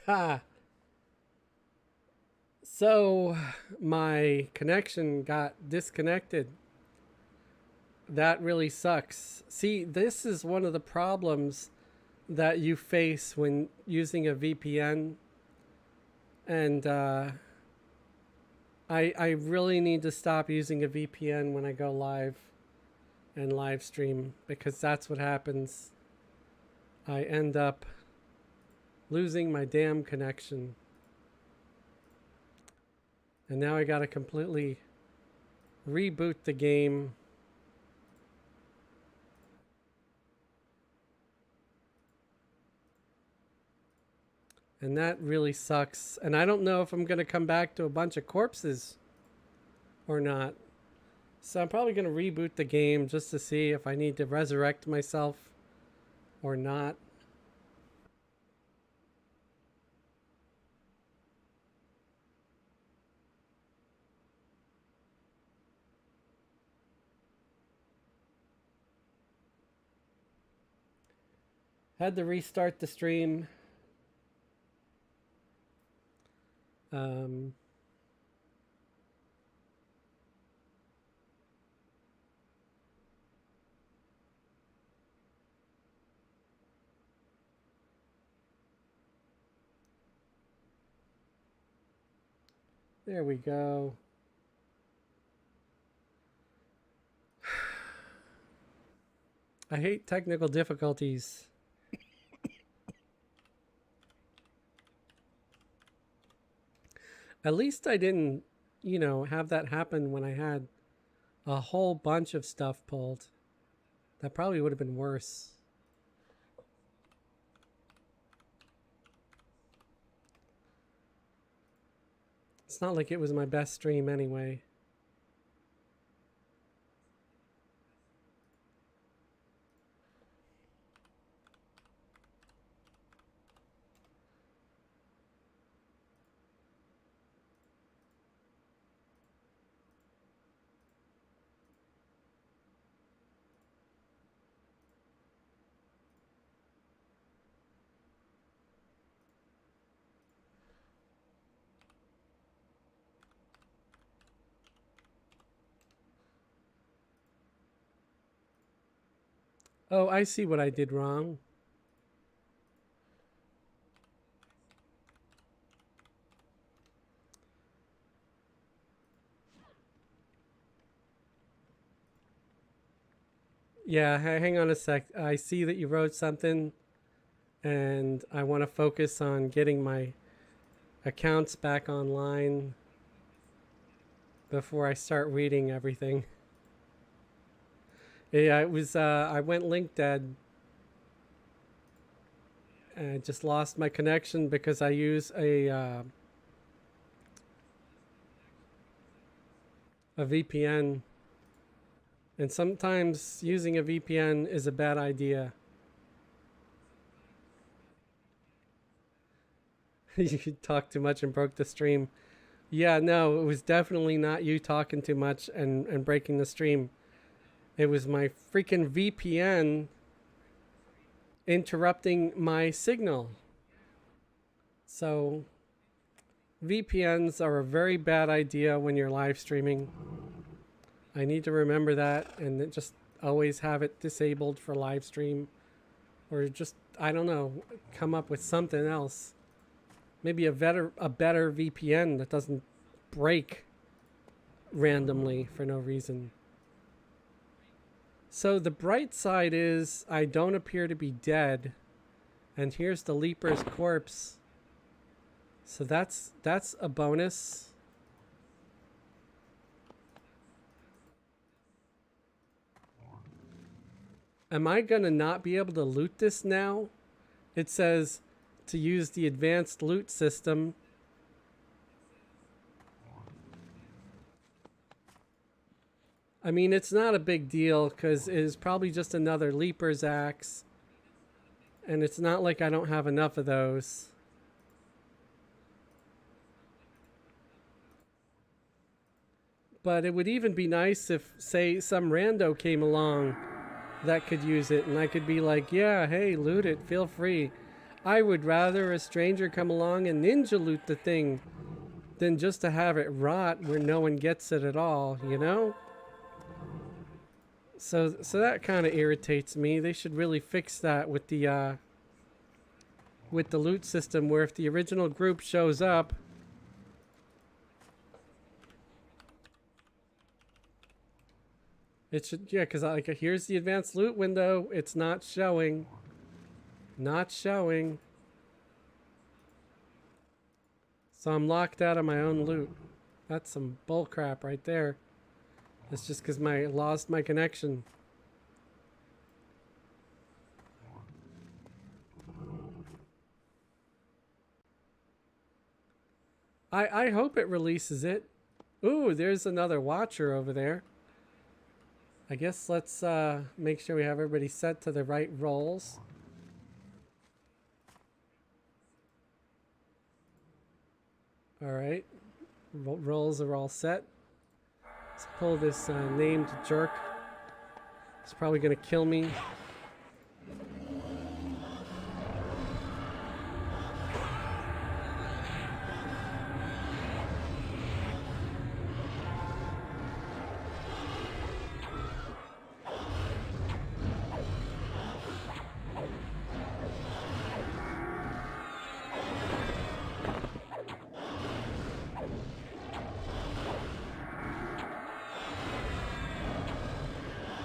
Ha! So, my connection got disconnected. That really sucks. See, this is one of the problems that you face when using a VPN. And I really need to stop using a VPN when I go live and live stream because that's what happens. I end up losing my damn connection. And now I gotta completely reboot the game. And that really sucks. And I don't know if I'm gonna come back to a bunch of corpses or not. So I'm probably gonna reboot the game just to see if I need to resurrect myself or not. Had to restart the stream. Um, there we go. I hate technical difficulties. At least I didn't, have that happen when I had a whole bunch of stuff pulled. That probably would have been worse. It's not like it was my best stream anyway. Oh, I see what I did wrong. Yeah, hang on a sec. I see that you wrote something, and I want to focus on getting my accounts back online before I start reading everything. Yeah, it was, I went link dead. And I just lost my connection because I use a VPN. And sometimes using a VPN is a bad idea. You talked too much and broke the stream. Yeah, no, it was definitely not you talking too much and breaking the stream. It was my freaking VPN interrupting my signal. So, VPNs are a very bad idea when you're live streaming. I need to remember that and just always have it disabled for live stream. Or just, I don't know, come up with something else. Maybe a better VPN that doesn't break randomly for no reason. So the bright side is I don't appear to be dead. And here's the Leaper's corpse. So that's a bonus. Am I gonna not be able to loot this now? It says to use the advanced loot system. I mean, it's not a big deal because it is probably just another Leaper's axe. And it's not like I don't have enough of those. But it would even be nice if, say, some rando came along that could use it. And I could be like, yeah, hey, loot it, feel free. I would rather a stranger come along and ninja loot the thing than just to have it rot where no one gets it at all, you know? So that kind of irritates me. They should really fix that with the loot system, where if the original group shows up, it should, yeah, because like here's the advanced loot window. It's not showing. Not showing. So I'm locked out of my own loot. That's some bull crap right there. It's just because I lost my connection. I hope it releases it. Ooh, there's another watcher over there. I guess let's make sure we have everybody set to the right roles. All right, roles are all set. Let's pull this named jerk. He's probably gonna kill me.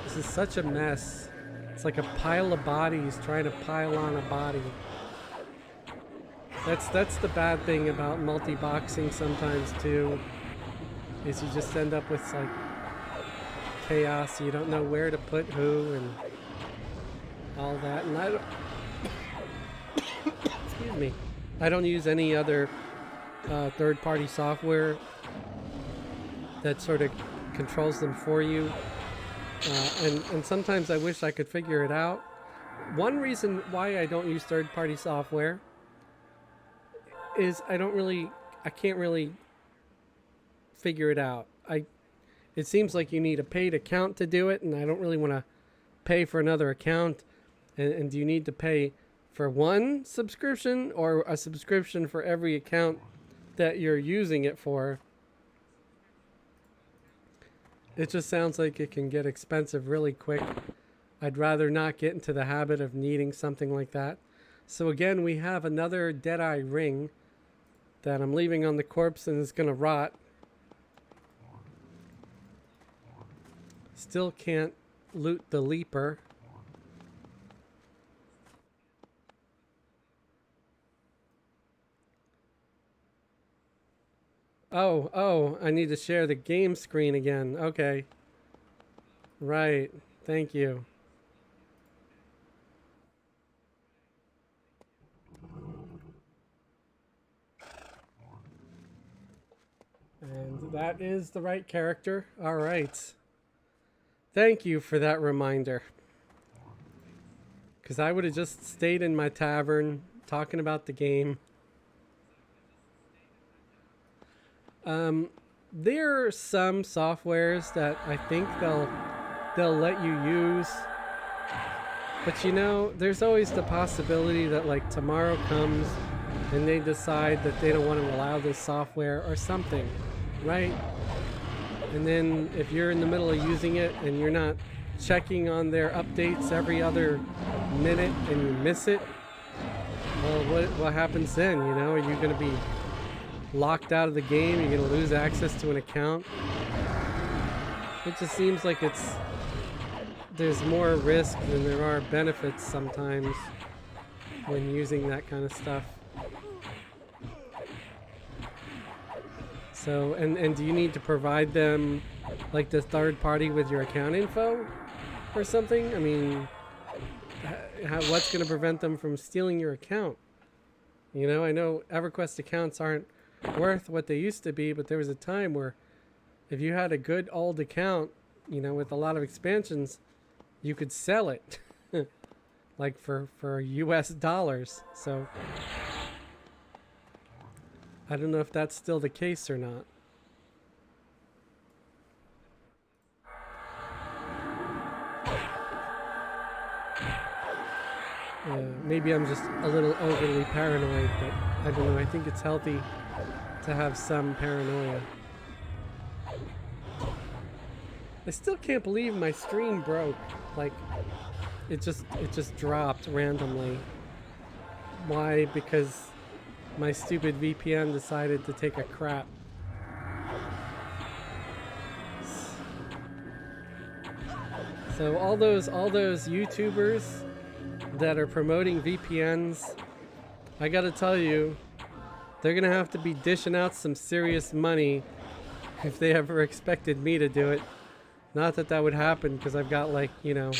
This is such a mess. It's like a pile of bodies trying to pile on a body. That's the bad thing about multi-boxing sometimes too, is you just end up with like chaos. You don't know where to put who and all that. And I don't excuse me. I don't use any other third-party software that sort of controls them for you. And sometimes I wish I could figure it out. One reason why I don't use third-party software is I can't really figure it out. It seems like you need a paid account to do it, and I don't really want to pay for another account. And do you need to pay for one subscription or a subscription for every account that you're using it for? It just sounds like it can get expensive really quick. I'd rather not get into the habit of needing something like that. So again, we have another Deadeye ring that I'm leaving on the corpse and is going to rot. Still can't loot the leaper. Oh, I need to share the game screen again. Okay. Right. Thank you. And that is the right character. All right. Thank you for that reminder. Because I would have just stayed in my tavern talking about the game. There are some softwares that I think they'll let you use, but you know, there's always the possibility that like tomorrow comes and they decide that they don't want to allow this software or something, right? And then if you're in the middle of using it and you're not checking on their updates every other minute and you miss it, well, what happens then? You know, are you going to be locked out of the game? You're going to lose access to an account? It just seems like there's more risk than there are benefits sometimes when using that kind of stuff. So, and do you need to provide them like the third party with your account info or something? I mean, what's going to prevent them from stealing your account? You know, I know Everquest accounts aren't worth what they used to be, but there was a time where if you had a good old account, you know, with a lot of expansions, you could sell it like for US dollars. So I don't know if that's still the case or not. Maybe I'm just a little overly paranoid, but I don't know. I think it's healthy to have some paranoia. I still can't believe my stream broke. Like, it just dropped randomly. Why? Because my stupid VPN decided to take a crap. So all those YouTubers that are promoting VPNs, I gotta tell you, they're gonna have to be dishing out some serious money if they ever expected me to do it. Not that that would happen, because I've got, like, you know,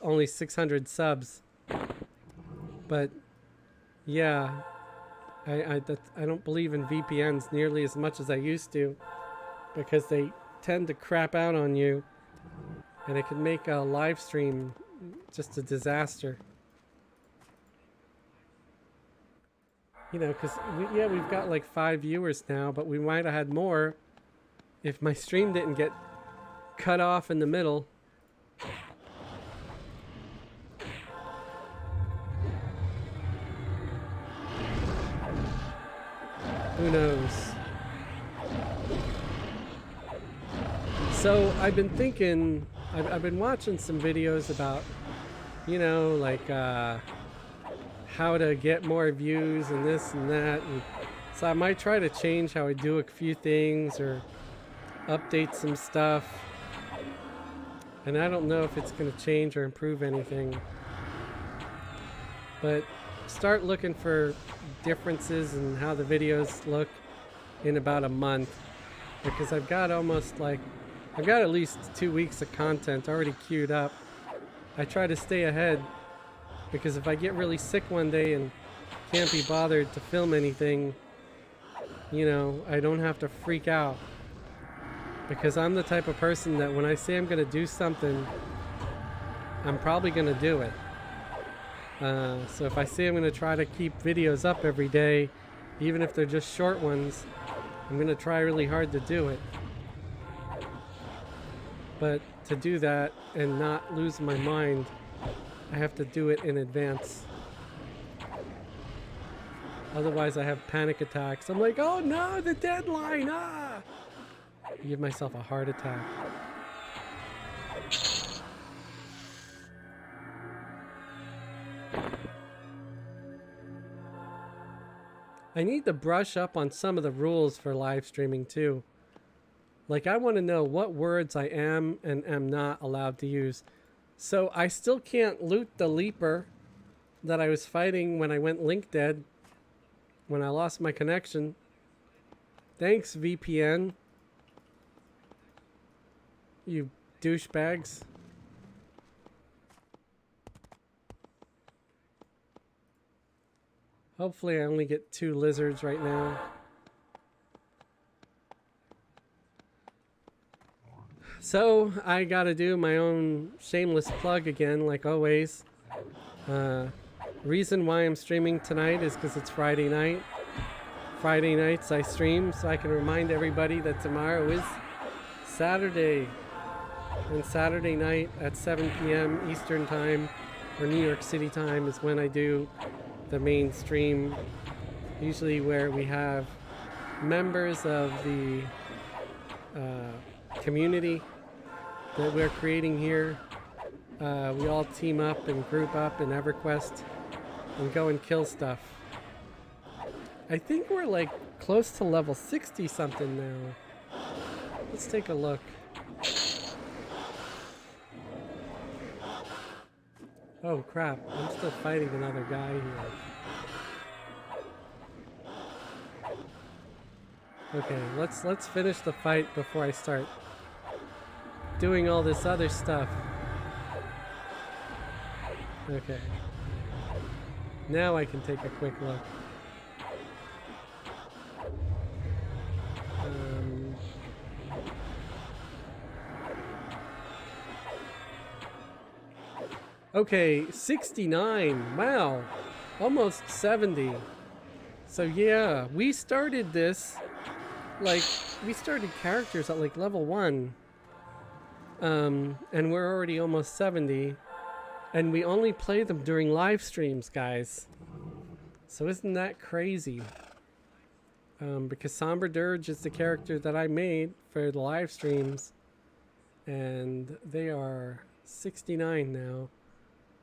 only 600 subs. But yeah, I don't believe in VPNs nearly as much as I used to, because they tend to crap out on you, and it can make a live stream just a disaster. You know, because we've got like 5 viewers now, but we might have had more if my stream didn't get cut off in the middle. Who knows? So I've been thinking, I've been watching some videos about, you know, like how to get more views and this and that. And so I might try to change how I do a few things or update some stuff. And I don't know if it's going to change or improve anything. But start looking for differences in how the videos look in about a month, because I've got at least 2 weeks of content already queued up. I try to stay ahead, because if I get really sick one day and can't be bothered to film anything, you know, I don't have to freak out, because I'm the type of person that when I say I'm going to do something, I'm probably going to do it. So if I say I'm going to try to keep videos up every day, even if they're just short ones, I'm going to try really hard to do it. But to do that and not lose my mind, I have to do it in advance. Otherwise I have panic attacks. I'm like, oh no, the deadline, ah! I give myself a heart attack. I need to brush up on some of the rules for live streaming too. Like, I want to know what words I am and am not allowed to use. So I still can't loot the leaper that I was fighting when I went link dead, when I lost my connection. Thanks, VPN. You douchebags. Hopefully I only get 2 lizards right now. So I gotta do my own shameless plug again, like always. Reason why I'm streaming tonight is because it's Friday night. Friday nights I stream, so I can remind everybody that tomorrow is Saturday. And Saturday night at 7 p.m. Eastern Time, or New York City time, is when I do the main stream, usually where we have members of the community that we're creating here. We all team up and group up in Everquest and go and kill stuff. I think we're like close to level 60 something now. Let's take a look. Oh crap, I'm still fighting another guy here. Okay, let's finish the fight before I start doing all this other stuff. Okay. Now I can take a quick look. Okay, 69. Wow. Almost 70. So yeah, we started this, like, we started characters at like level 1. And we're already almost 70. And we only play them during live streams, guys. So isn't that crazy? Because Somber Dirge is the character that I made for the live streams. And they are 69 now.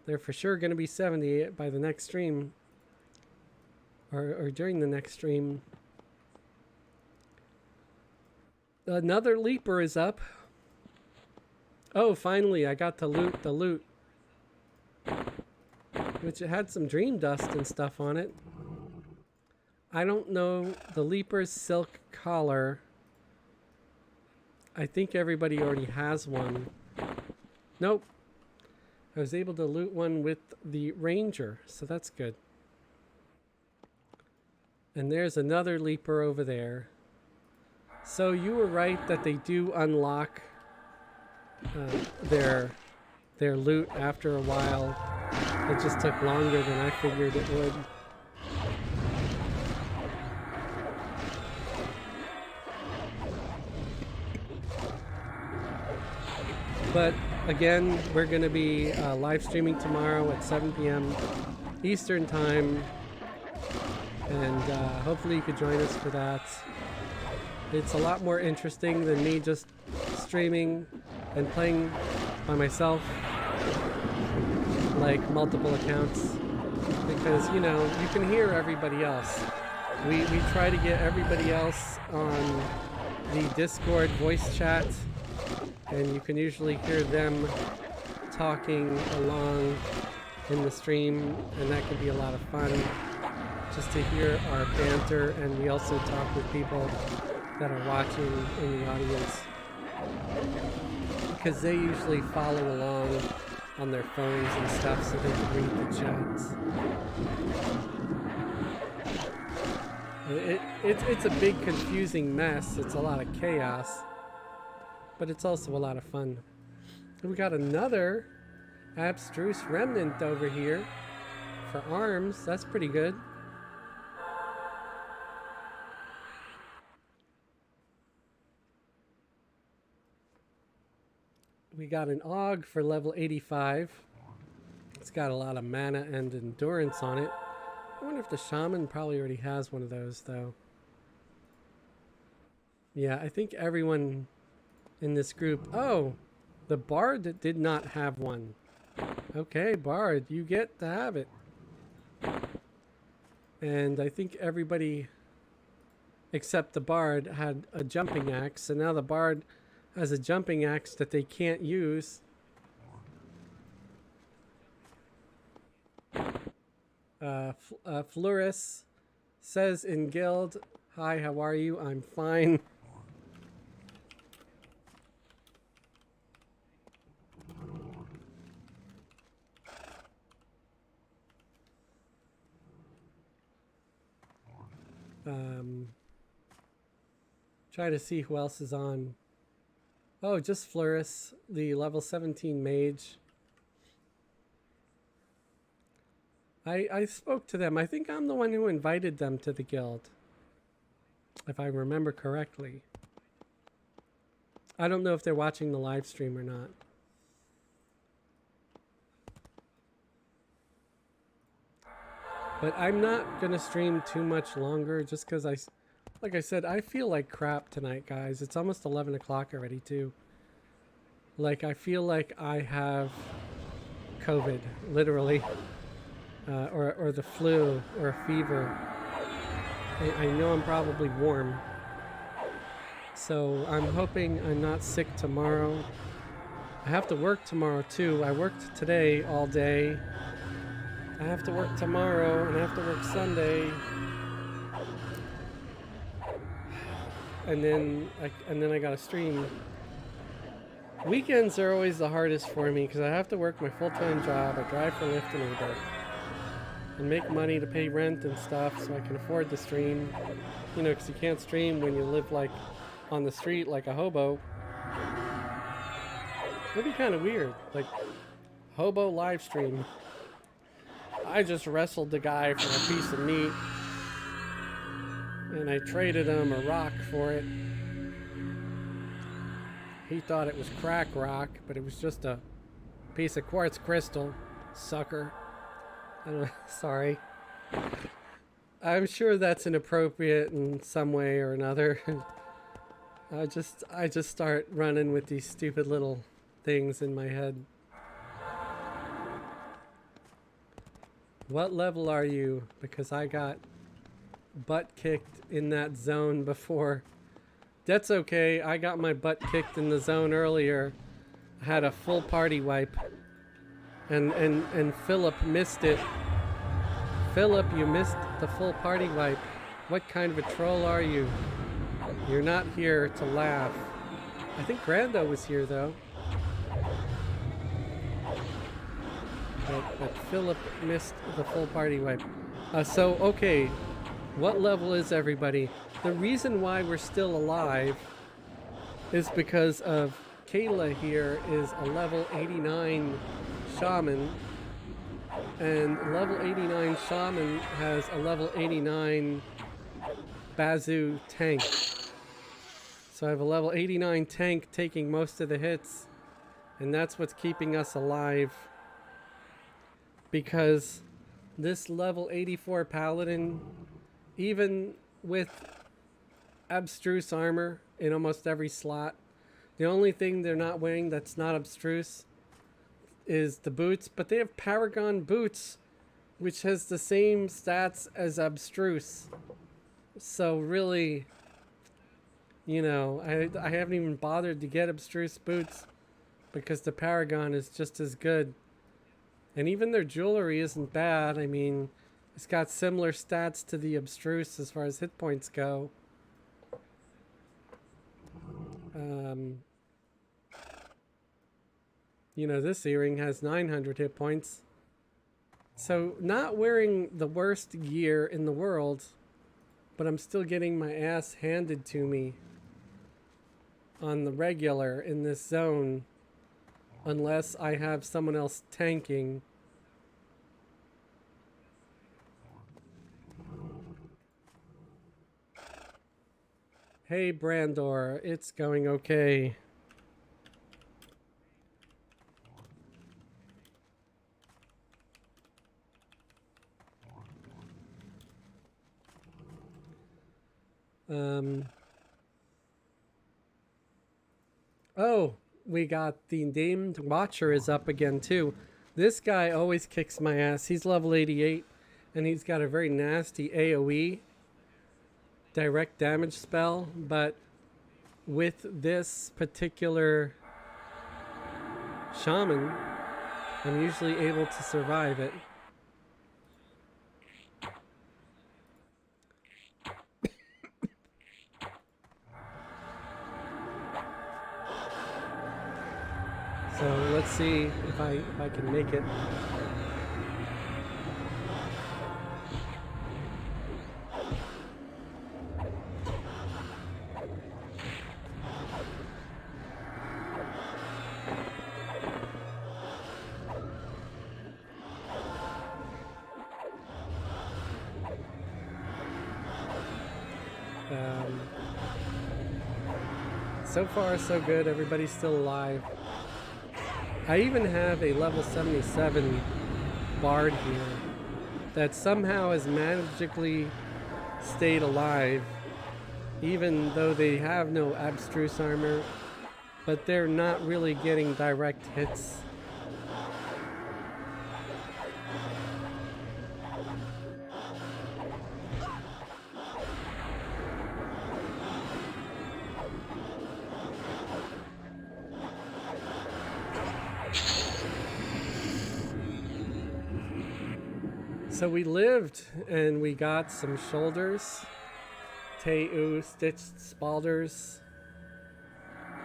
They're for sure going to be 70 by the next stream. Or during the next stream. Another Leaper is up. Oh, finally, I got to loot the loot. Which it had some dream dust and stuff on it. I don't know the Leaper's silk collar. I think everybody already has one. Nope. I was able to loot one with the Ranger, so that's good. And there's another Leaper over there. So you were right that they do unlock their loot after a while. It just took longer than I figured it would. But again, we're going to be live streaming tomorrow at 7 p.m. Eastern Time. And hopefully you could join us for that. It's a lot more interesting than me just streaming and playing by myself, like multiple accounts, because you know you can hear everybody else. We try to get everybody else on the Discord voice chat, and you can usually hear them talking along in the stream, and that can be a lot of fun just to hear our banter. And we also talk with people that are watching in the audience, because they usually follow along on their phones and stuff so they can read the chats. It's a big confusing mess. It's a lot of chaos, but it's also a lot of fun. We got another abstruse remnant over here for arms. That's pretty good. We got an AUG for level 85. It's got a lot of mana and endurance on it. I wonder if the shaman probably already has one of those, though. Yeah, I think everyone in this group... Oh, the bard did not have one. Okay, bard, you get to have it. And I think everybody except the bard had a jumping axe, and now the bard has a jumping axe that they can't use. Floris says in guild, "Hi, how are you? I'm fine." Try to see who else is on. Oh, just Floris, the level 17 mage. I spoke to them. I think I'm the one who invited them to the guild, if I remember correctly. I don't know if they're watching the live stream or not. But I'm not going to stream too much longer just because like I said, I feel like crap tonight, guys. It's almost 11 o'clock already, too. Like, I feel like I have COVID, literally. Or the flu, or a fever. I know I'm probably warm. So I'm hoping I'm not sick tomorrow. I have to work tomorrow, too. I worked today all day. I have to work tomorrow, and I have to work Sunday. And then I gotta stream. Weekends are always the hardest for me because I have to work my full-time job. I drive for Lyft and Uber and make money to pay rent and stuff so I can afford to stream. You know, because you can't stream when you live like on the street like a hobo. It'd be kind of weird, like hobo live stream. I just wrestled the guy for a piece of meat, and I traded him a rock for it. He thought it was crack rock, but it was just a piece of quartz crystal. Sucker. I don't know. Sorry. I'm sure that's inappropriate in some way or another. I just start running with these stupid little things in my head. What level are you? Because I got butt kicked in that zone before. That's okay. I got my butt kicked in the zone earlier. I had a full party wipe. And Philip missed it. Philip, you missed the full party wipe. What kind of a troll are you? You're not here to laugh. I think Grando was here though. But Philip missed the full party wipe. So, okay. What level is everybody? The reason why we're still alive is because of Kayla here is a level 89 shaman. And level 89 shaman has a level 89 bazoo tank. So I have a level 89 tank taking most of the hits. And that's what's keeping us alive. Because this level 84 paladin, even with abstruse armor in almost every slot, the only thing they're not wearing that's not abstruse is the boots, but they have Paragon boots, which has the same stats as abstruse. So really, you know, I haven't even bothered to get abstruse boots because the Paragon is just as good. And even their jewelry isn't bad. I mean, it's got similar stats to the abstruse as far as hit points go. You know, this earring has 900 hit points. So not wearing the worst gear in the world, but I'm still getting my ass handed to me on the regular in this zone, unless I have someone else tanking. Hey Brandor, it's going okay. Oh, we got the named Watcher is up again too. This guy always kicks my ass. He's level 88 and he's got a very nasty AoE direct damage spell, but with this particular shaman, I'm usually able to survive it. So let's see if I can make it. So far, so good. Everybody's still alive. I even have a level 77 bard here that somehow has magically stayed alive, even though they have no abstruse armor, but they're not really getting direct hits. So we lived and we got some shoulders, Teu stitched spalders,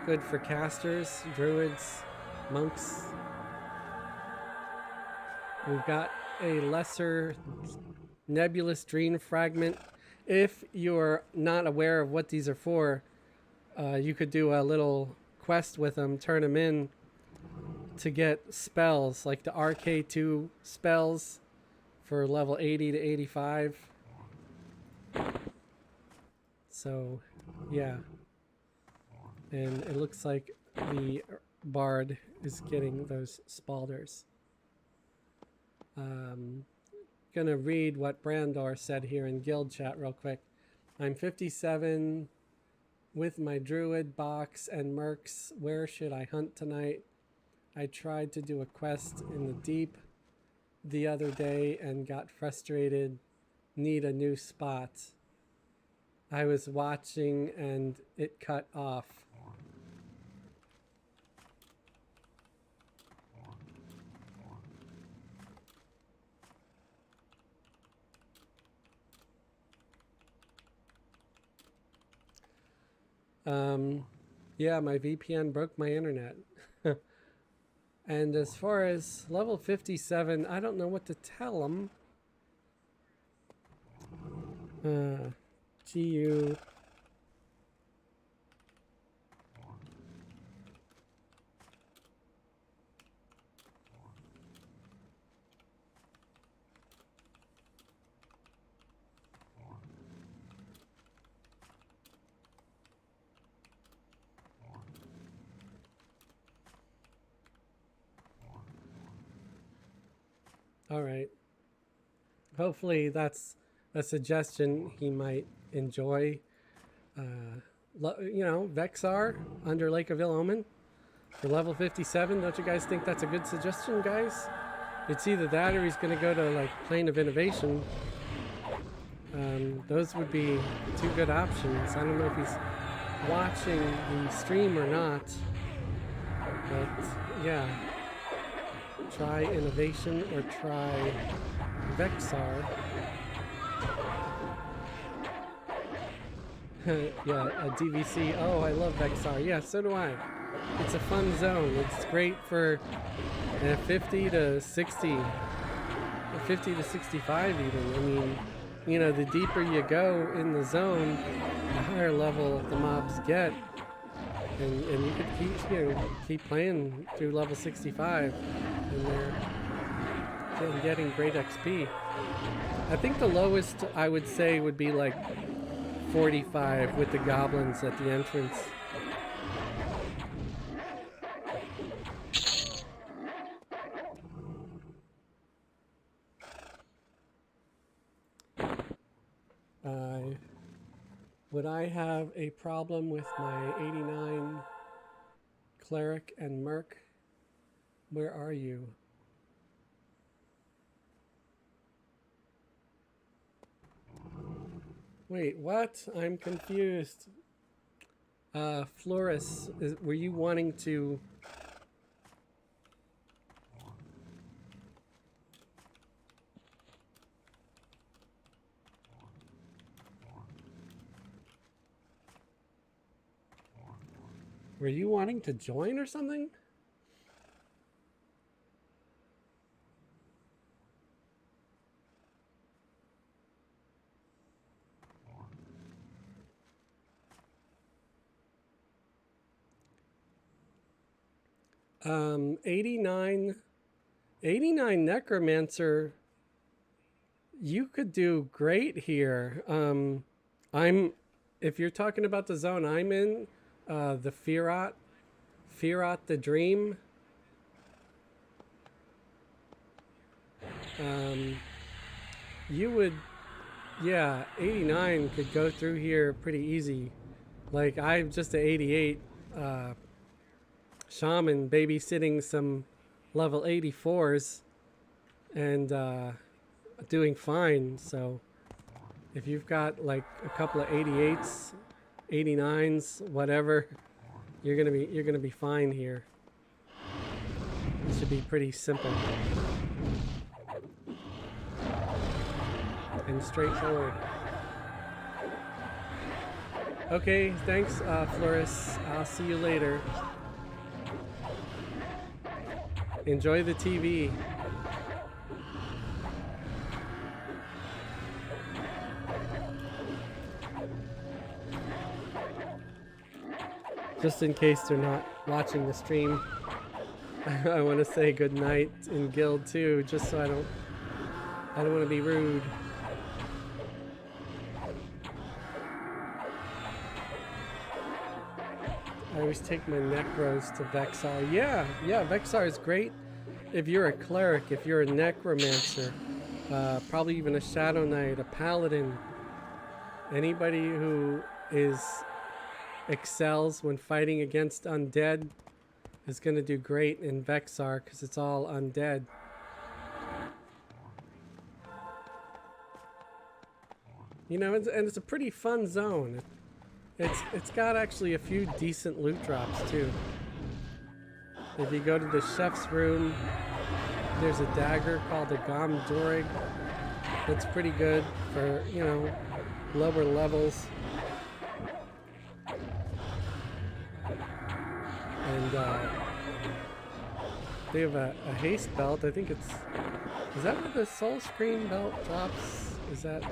good for casters, druids, monks. We've got a lesser nebulous dream fragment. If you're not aware of what these are for, you could do a little quest with them, turn them in to get spells like the RK2 spells for level 80 to 85. So, yeah. And it looks like the bard is getting those spalders. Gonna read what Brandor said here in guild chat real quick. I'm 57 with my druid box and mercs. Where should I hunt tonight? I tried to do a quest in the deep the other day and got frustrated. Need a new spot. I was watching and it cut off. Yeah, my VPN broke my internet. And as far as level 57, I don't know what to tell them. GU. All right. Hopefully that's a suggestion he might enjoy. You know, Vexar under Lake of Ill Omen for level 57. Don't you guys think that's a good suggestion, guys? It's either that or he's going to go to like Plane of Innovation. Those would be two good options. I don't know if he's watching the stream or not, but yeah. Try Innovation or try Vexar. Yeah, a DVC. Oh, I love Vexar. Yeah, so do I. It's a fun zone. It's great for 50 to 60, 50 to 65 even. I mean, you know, the deeper you go in the zone, the higher level the mobs get. And you could keep playing through level 65 and they're getting great XP. I think the lowest I would say would be like 45 with the goblins at the entrance. Would I have a problem with my 89 cleric and merc? Where are you? Wait, what? I'm confused. Floris, were you wanting to... Were you wanting to join or something? Um, 89 Necromancer, you could do great here. If you're talking about the zone I'm in, the Firat the Dream. You would, yeah, 89 could go through here pretty easy. Like I'm just an 88 shaman babysitting some level 84s and doing fine. So if you've got like a couple of 88s, 89s, whatever, you're gonna be fine here. It should be pretty simple and straightforward. Okay, thanks, Floris. I'll see you later. Enjoy the TV. Just in case they're not watching the stream, I want to say good night in guild too, just so I don't want to be rude. I always take my necros to Vexar. Yeah, Vexar is great if you're a cleric, if you're a necromancer, probably even a shadow knight, a paladin, anybody who excels when fighting against undead is going to do great in Vexar because it's all undead. You know, and it's a pretty fun zone. It's got actually a few decent loot drops too. If you go to the chef's room, there's a dagger called a Gomdorig. That's pretty good for, you know, lower levels. And they have a haste belt. I think is that where the soul screen belt drops? Is that,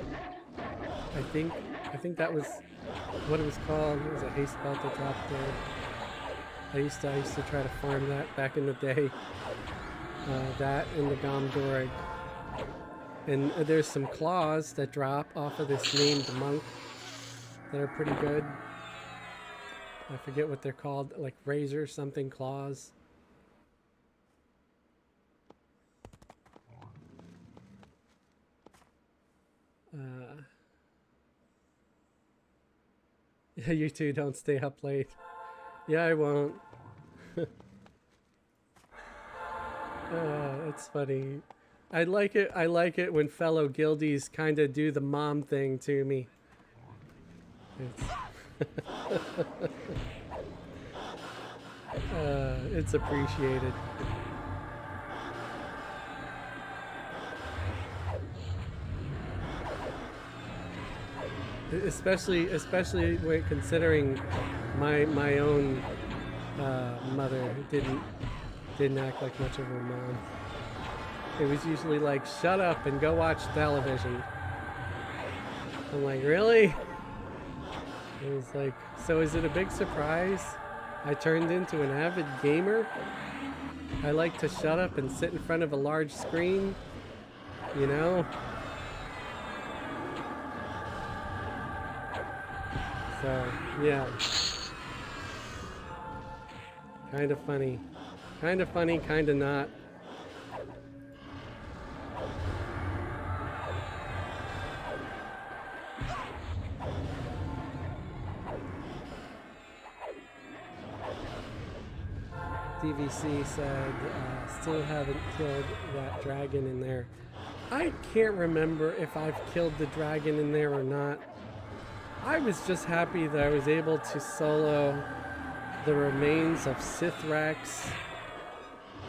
I think that was what it was called. It was a haste belt that dropped there. I used to try to farm that back in the day. That and the Gomdorig. And there's some claws that drop off of this named monk that are pretty good. I forget what they're called, like razor something claws. Yeah, you two don't stay up late. Yeah, I won't. It's funny. I like it when fellow guildies kind of do the mom thing to me. It's appreciated. Especially when considering my own mother didn't act like much of a mom. It was usually like, shut up and go watch television. I'm like, really? It was like, so is it a big surprise I turned into an avid gamer? I like to shut up and sit in front of a large screen, you know? So, yeah. Kind of funny. Kind of funny, kind of not. DVC said, still haven't killed that dragon in there. I can't remember if I've killed the dragon in there or not. I was just happy that I was able to solo the remains of Sithrax,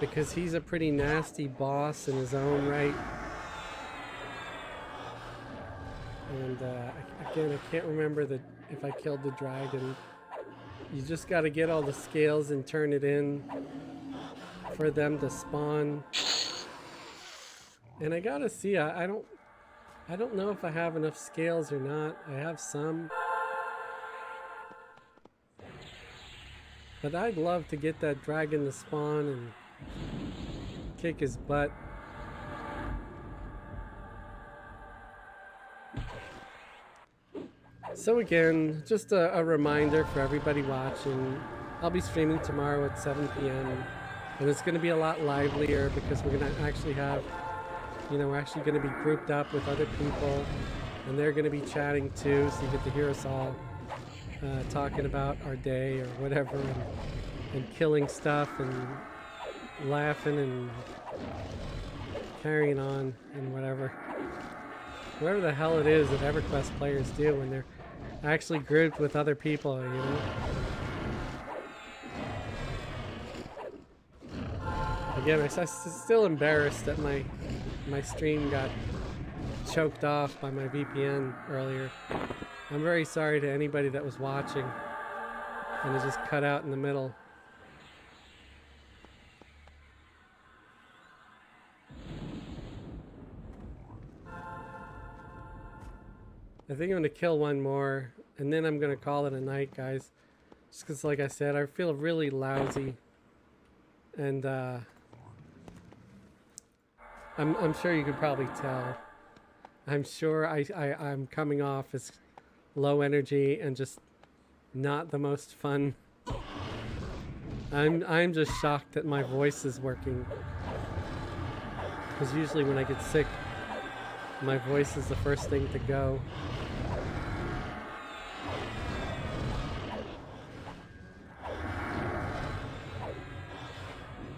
because he's a pretty nasty boss in his own right. And again, I can't remember if I killed the dragon. You just got to get all the scales and turn it in for them to spawn. And I gotta see, I don't know if I have enough scales or not. I have some. But I'd love to get that dragon to spawn and kick his butt. So again, just a reminder for everybody watching. I'll be streaming tomorrow at 7 p.m. And it's going to be a lot livelier because we're going to actually have, you know, we're actually going to be grouped up with other people. And they're going to be chatting too, so you get to hear us all talking about our day or whatever, and killing stuff and laughing and carrying on and whatever the hell it is that Everquest players do when they're actually grouped with other people, you know. Again, I'm still embarrassed that my stream got choked off by my VPN earlier. I'm very sorry to anybody that was watching and it just cut out in the middle. I think I'm going to kill one more and then I'm going to call it a night, guys. Just because, like I said, I feel really lousy. And I'm sure you could probably tell. I'm sure I'm coming off as low energy and just not the most fun. I'm just shocked that my voice is working. Because usually when I get sick, my voice is the first thing to go.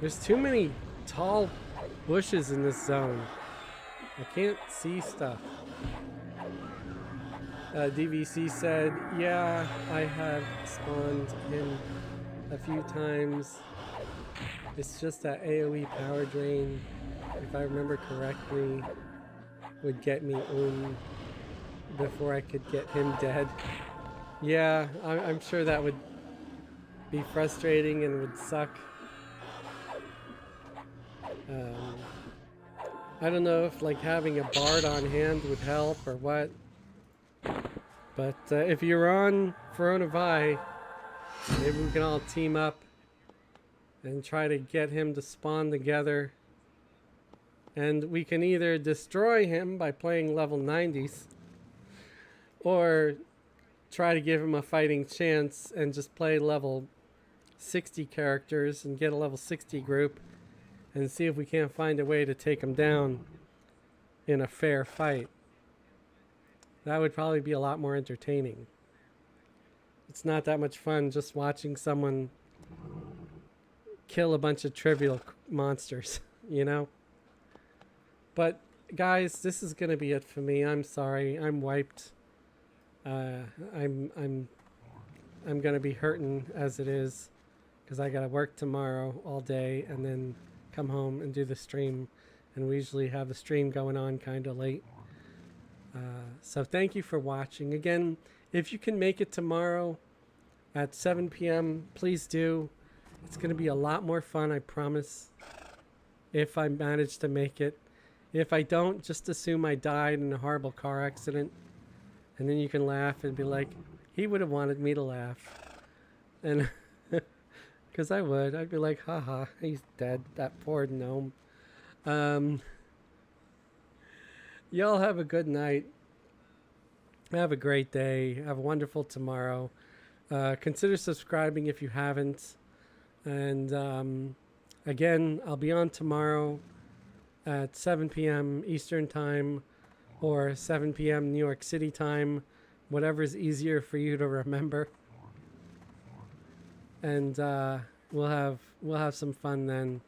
There's too many tall bushes in this zone. I can't see stuff. DVC said, yeah, I have spawned him a few times. It's just that AoE power drain, if I remember correctly, would get me before I could get him dead. Yeah, I'm sure that would be frustrating and would suck. I don't know if like having a bard on hand would help or what. But if you're on Coronavi, maybe we can all team up and try to get him to spawn together. And we can either destroy him by playing level 90s, or try to give him a fighting chance and just play level 60 characters and get a level 60 group and see if we can't find a way to take him down in a fair fight. That would probably be a lot more entertaining. It's not that much fun just watching someone kill a bunch of trivial monsters, you know? But guys, this is gonna be it for me. I'm sorry. I'm wiped. I'm gonna be hurting as it is, because I gotta work tomorrow all day and then come home and do the stream, and we usually have the stream going on kind of late. So thank you for watching. Again, if you can make it tomorrow at 7 p.m., please do. It's going to be a lot more fun, I promise, if I manage to make it. If I don't, just assume I died in a horrible car accident, and then you can laugh and be like, he would have wanted me to laugh. And because I would. I'd be like, haha, he's dead, that poor gnome. Y'all have a good night. Have a great day. Have a wonderful tomorrow. Consider subscribing if you haven't. And again, I'll be on tomorrow at 7 p.m. Eastern Time or 7 p.m. New York City time. Whatever's easier for you to remember. And we'll have some fun then.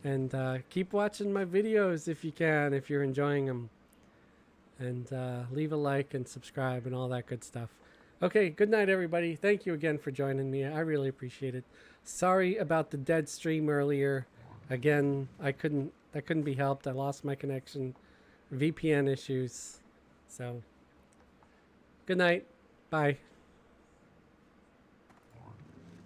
And keep watching my videos if you can, if you're enjoying them. And leave a like and subscribe and all that good stuff. Okay, good night, everybody. Thank you again for joining me. I really appreciate it. Sorry about the dead stream earlier. Again, that couldn't be helped. I lost my connection. VPN issues. So, good night. Bye.